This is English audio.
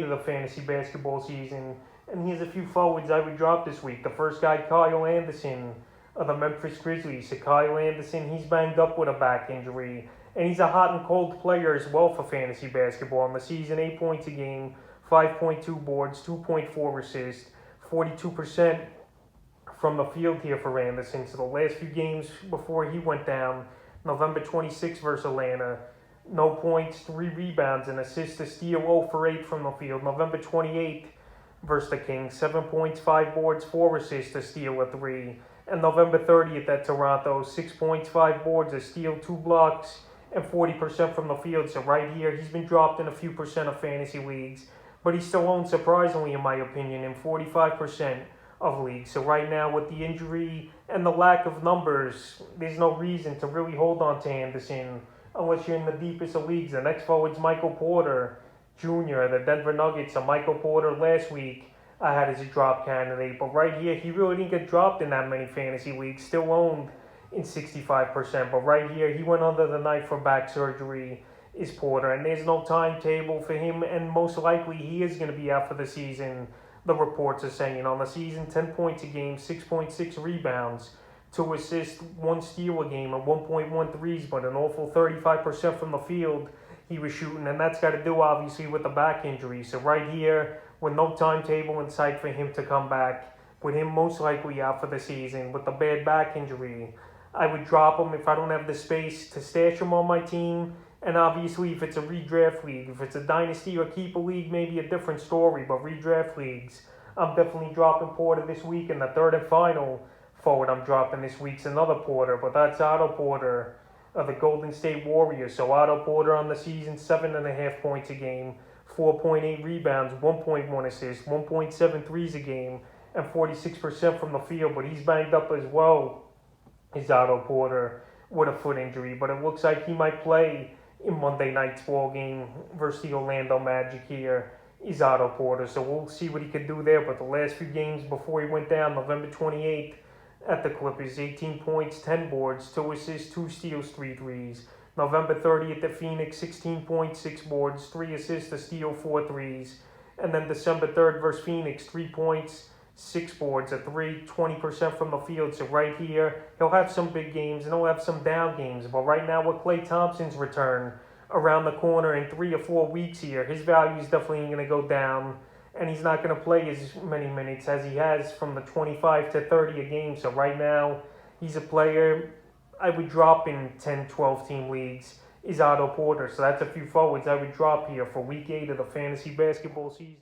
of the fantasy basketball season, and here's a few forwards I would drop this week. The first guy, Kyle Anderson of the Memphis Grizzlies. So Kyle Anderson, he's banged up with a back injury, and he's a hot and cold player as well for fantasy basketball. In the season, 8 points a game, 5.2 boards, 2.4 assists, 42% from the field here for Anderson. So the last few games before he went down, November 26th versus Atlanta, no points, 3 rebounds, and assists to steal, 0 for 8 from the field. November 28th versus the Kings, 7 points, 5 boards, 4 assists to steal, a 3. And November 30th at Toronto, 6 points, 5 boards, a steal, 2 blocks, and 40% from the field. So right here, he's been dropped in a few percent of fantasy leagues, but he's still owned, surprisingly, in my opinion, in 45% of leagues. So right now, with the injury and the lack of numbers, there's no reason to really hold on to Anderson unless you're in the deepest of leagues. The next forward's Michael Porter Jr., the Denver Nuggets. So Michael Porter last week I had as a drop candidate, but right here, he really didn't get dropped in that many fantasy leagues, still owned in 65%. But right here, he went under the knife for back surgery, is Porter, and there's no timetable for him, and most likely he is going to be out for the season. The reports are saying on the season, 10 points a game, 6.6 rebounds, 2 assists, 1 steal a game, and 1.1 threes, but an awful 35% from the field he was shooting, and that's got to do obviously with the back injury. So right here, with no timetable in sight for him to come back, with him most likely out for the season with the bad back injury, I would drop him if I don't have the space to stash him on my team. And obviously, if it's a redraft league, if it's a dynasty or keeper league, maybe a different story. But redraft leagues, I'm definitely dropping Porter this week. And the third and final forward I'm dropping this week's another Porter, but that's Otto Porter of the Golden State Warriors. So Otto Porter on the season, 7.5 points a game, 4.8 rebounds, 1.1 assists, 1.7 threes a game, and 46% from the field. But he's banged up as well, is Otto Porter, with a foot injury. But it looks like he might play in Monday night's ball game versus the Orlando Magic here, is Otto Porter. So we'll see what he could do there. But the last few games before he went down, November 28th at the Clippers, 18 points, 10 boards, 2 assists, 2 steals, 3 threes. November 30th at Phoenix, 16 points, 6 boards, 3 assists, a steal, 4 threes. And then December 3rd versus Phoenix, 3 points, 6 boards, a 3, 20% from the field. So right here, he'll have some big games and he'll have some down games. But right now, with Klay Thompson's return around the corner in 3 or 4 weeks here, his value is definitely going to go down. And he's not going to play as many minutes as he has from the 25 to 30 a game. So right now, he's a player I would drop in 10, 12 team leagues, is Otto Porter. So that's a few forwards I would drop here for week 8 of the fantasy basketball season.